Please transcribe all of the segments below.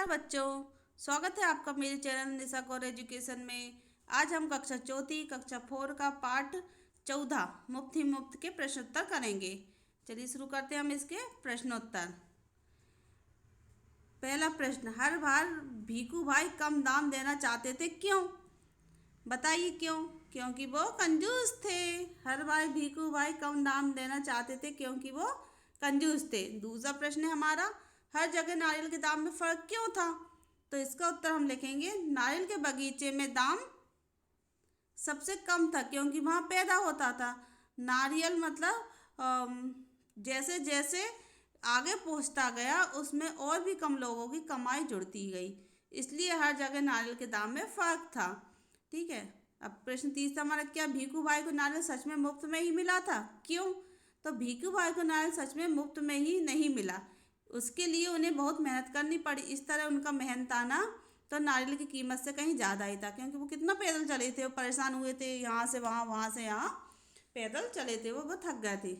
नमस्कार बच्चों। स्वागत है आपका मेरे चैनल निशा कौर एजुकेशन में। आज हम कक्षा चौथी कक्षा 4 का पाठ 14 मुफ्त ही मुफ्त के प्रश्नोत्तर करेंगे। चलिए शुरू करते हैं हम इसके प्रश्नोत्तर। पहला प्रश्न, हर बार भीखू भाई कम दाम देना चाहते थे, क्यों? बताइए क्यों? क्योंकि वो कंजूस थे। हर बार भीखू भाई कम दाम देना चाहते थे क्योंकि वो कंजूस थे। दूसरा प्रश्न है हमारा, हर जगह नारियल के दाम में फ़र्क क्यों था? तो इसका उत्तर हम लिखेंगे, नारियल के बगीचे में दाम सबसे कम था क्योंकि वहाँ पैदा होता था। नारियल मतलब जैसे जैसे आगे पहुँचता गया उसमें और भी कम लोगों की कमाई जुड़ती गई, इसलिए हर जगह नारियल के दाम में फ़र्क था। ठीक है। अब प्रश्न तीसरा हमारा, क्या भीखू भाई को नारियल सच में मुफ्त में ही मिला था? क्यों? तो भीखू भाई को नारियल सच में मुफ्त में ही नहीं मिला, उसके लिए उन्हें बहुत मेहनत करनी पड़ी। इस तरह उनका मेहनताना तो नारियल की कीमत से कहीं ज़्यादा ही था, क्योंकि वो कितना पैदल चले थे, वो परेशान हुए थे, यहाँ से वहाँ वहाँ से यहाँ पैदल चले थे, वो थक गए थे।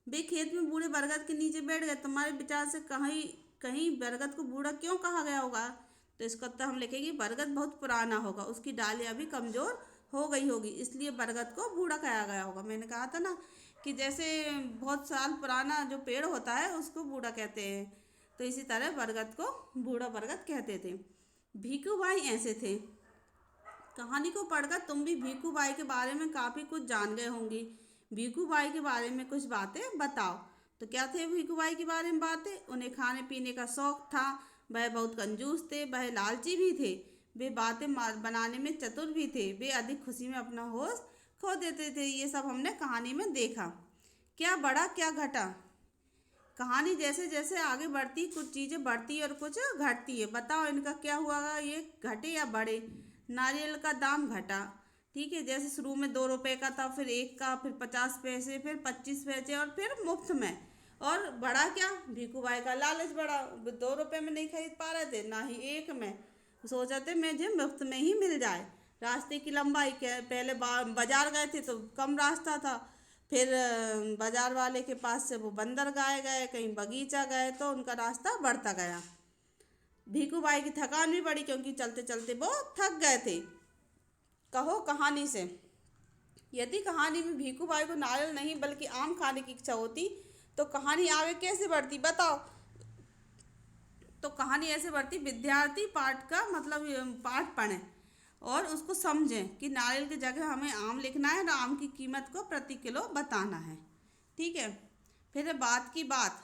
वे खेत में बूढ़े बरगद के नीचे बैठ गए। तुम्हारे विचार से कहीं कहीं बरगद को बूढ़ा क्यों कहा गया होगा? तो इसका उत्तर हम लिखेंगे, बरगद बहुत पुराना होगा, उसकी डालें अभी कमज़ोर हो गई होगी, इसलिए बरगद को बूढ़ा कहा गया होगा। मैंने कहा था ना कि जैसे बहुत साल पुराना जो पेड़ होता है उसको बूढ़ा कहते हैं, तो इसी तरह बरगद को बूढ़ा बरगद कहते थे। भीखू भाई ऐसे थे। कहानी को पढ़कर तुम भी भीखू भाई के बारे में काफ़ी कुछ जान गए होंगे। भीखू भाई के बारे में कुछ बातें बताओ। तो क्या थे भीखू भाई के बारे में बातें? उन्हें खाने पीने का शौक था, वह बहुत कंजूस थे, वह लालची भी थे, वे बातें बनाने में चतुर भी थे, वे अधिक खुशी में अपना होश खो देते थे। ये सब हमने कहानी में देखा। क्या बढ़ा क्या घटा? कहानी जैसे जैसे आगे बढ़ती कुछ चीज़ें बढ़ती और कुछ घटती है। बताओ इनका क्या हुआ, ये घटे या बढ़े? नारियल का दाम घटा। ठीक है, जैसे शुरू में 2 रुपए का था, फिर 1 का, फिर 50 पैसे, फिर 25 पैसे और फिर मुफ्त में। और बढ़ा क्या? भीखू भाई का लालच बढ़ा। 2 रुपए में नहीं खरीद पा रहे थे, ना ही 1 में। सोचा थे मुझे मुफ्त में ही मिल जाए। रास्ते की लंबाई क्या, पहले बाजार गए थे तो कम रास्ता था, फिर बाजार वाले के पास से वो बंदरगाह गए, कहीं बगीचा गए, तो उनका रास्ता बढ़ता गया। भीखू भाई की थकान भी बढ़ी क्योंकि चलते चलते वो थक गए थे। कहो कहानी से। यदि कहानी में भीखू भाई को नारियल नहीं बल्कि आम खाने की इच्छा होती तो कहानी आगे कैसे बढ़ती, बताओ? तो कहानी ऐसे बढ़ती, विद्यार्थी पाठ का मतलब पाठ पढ़ें और उसको समझें कि नारियल की जगह हमें आम लिखना है और आम की कीमत को प्रति किलो बताना है। ठीक है। फिर है बात की बात।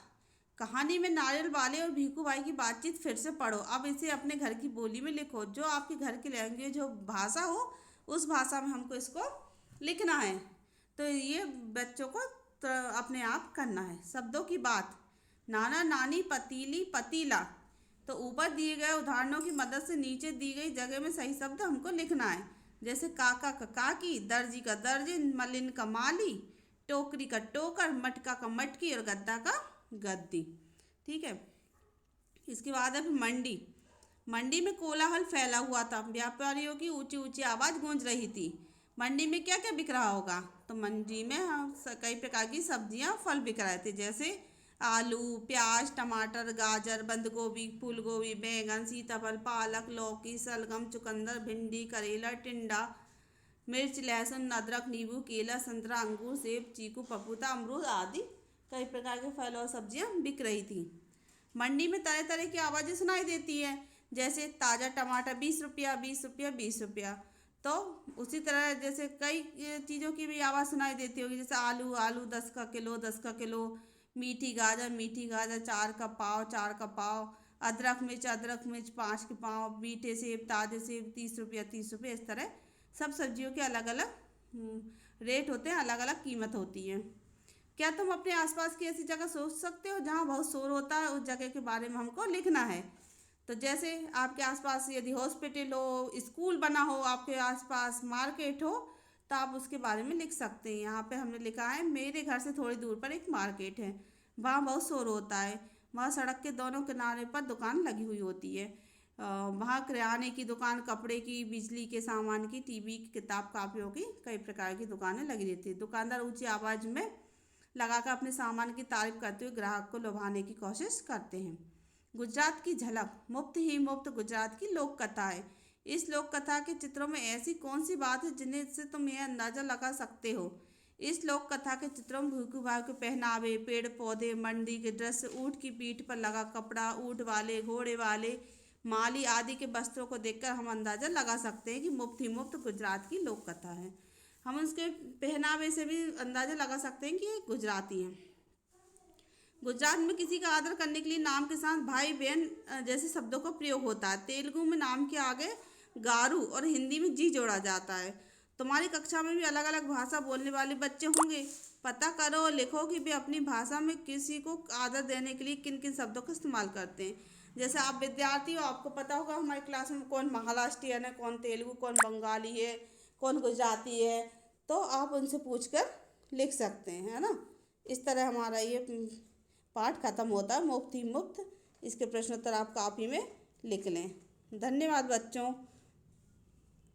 कहानी में नारियल वाले और भीखू भाई की बातचीत फिर से पढ़ो। अब इसे अपने घर की बोली में लिखो, जो आपके घर की लैंग्वेज हो, भाषा हो, उस भाषा में हमको इसको लिखना है। तो ये बच्चों को तो अपने आप करना है। शब्दों की बात, नाना नानी पतीली पतीला। तो ऊपर दिए गए उदाहरणों की मदद से नीचे दी गई जगह में सही शब्द हमको लिखना है। जैसे काका का काकी, दर्जी का दर्जी, मलिन का माली, टोकरी का टोकर, मटका का मटकी और गद्दा का गद्दी। ठीक है। इसके बाद है मंडी। मंडी में कोलाहल फैला हुआ था, व्यापारियों की ऊंची ऊंची आवाज़ गूंज रही थी। मंडी में क्या क्या बिक रहा होगा? तो मंडी में कई प्रकार की सब्जियां फल बिक रहे थे, जैसे आलू, प्याज, टमाटर, गाजर, बंद गोभी, फूल गोभी, बैंगन, सीताफल, पालक, लौकी, शलगम, चुकंदर, भिंडी, करेला, टिंडा, मिर्च, लहसुन, अदरक, नींबू, केला, संतरा, अंगूर, सेब, चीकू, पपीता, अमरूद आदि कई प्रकार के फल और सब्जियां बिक रही थी। मंडी में तरह तरह की आवाज़ें सुनाई देती है, जैसे ताज़ा टमाटर 20 रुपया, 20 रुपया, 20 रुपया। तो उसी तरह जैसे कई चीज़ों की भी आवाज़ सुनाई देती होगी, जैसे आलू आलू 10 का किलो, 10 का किलो, मीठी गाजर 4 का पाव, 4 का पाव, अदरक मिर्च 5 के पाव, मीठे सेब, ताज़े सेब 30 रुपया, 30 रुपये। इस तरह सब सब्जियों के अलग अलग रेट होते हैं, अलग अलग कीमत होती है। क्या तुम अपने आसपास की ऐसी जगह सोच सकते हो जहाँ बहुत शोर होता है? उस जगह के बारे में हमको लिखना है। तो जैसे आपके आसपास यदि हॉस्पिटल हो, स्कूल बना हो, आपके आसपास मार्केट हो, तो आप उसके बारे में लिख सकते हैं। यहाँ पे हमने लिखा है, मेरे घर से थोड़ी दूर पर एक मार्केट है, वहाँ बहुत शोर होता है, वहाँ सड़क के दोनों किनारे पर दुकान लगी हुई होती है, वहाँ किराने की दुकान, कपड़े की, बिजली के सामान की, टीवी की, किताब कापियों की, कई प्रकार की दुकानें लगी रहती है। दुकानदार ऊंची आवाज़ में लगाकर अपने सामान की तारीफ करते हुए ग्राहक को लुभाने की कोशिश करते हैं। गुजरात की झलक, मुफ्त ही मुफ्त गुजरात की लोक कथा है। इस लोक कथा के चित्रों में ऐसी कौन सी बात है जिन्हें से तुम यह अंदाजा लगा सकते हो। इस लोक कथा के चित्रों में भीखू भाई के पहनावे, पेड़ पौधे, मंडी के दृश्य, ऊँट की पीठ पर लगा कपड़ा, ऊँट वाले, घोड़े वाले, माली आदि के वस्त्रों को देखकर हम अंदाजा लगा सकते हैं कि मुफ्त ही मुफ्त गुजरात की लोक कथा है। हम उसके पहनावे से भी अंदाजा लगा सकते हैं कि ये गुजराती हैं। गुजरात में किसी का आदर करने के लिए नाम के साथ भाई बहन जैसे शब्दों का प्रयोग होता है। तेलुगु में नाम के आगे गारू और हिंदी में जी जोड़ा जाता है। तुम्हारी कक्षा में भी अलग अलग भाषा बोलने वाले बच्चे होंगे। पता करो और लिखो कि वे अपनी भाषा में किसी को आदर देने के लिए किन किन शब्दों का इस्तेमाल करते हैं। जैसे आप विद्यार्थी हो, आपको पता होगा हमारी क्लास में कौन महाराष्ट्रियन है, कौन तेलुगु, कौन बंगाली है, कौन गुजराती है। तो आप उनसे पूछकर लिख सकते हैं, है ना। इस तरह हमारा ये पाठ खत्म होता है, मुफ्त ही मुफ्त। इसके प्रश्नोत्तर आप कॉपी में लिख लें। धन्यवाद बच्चों।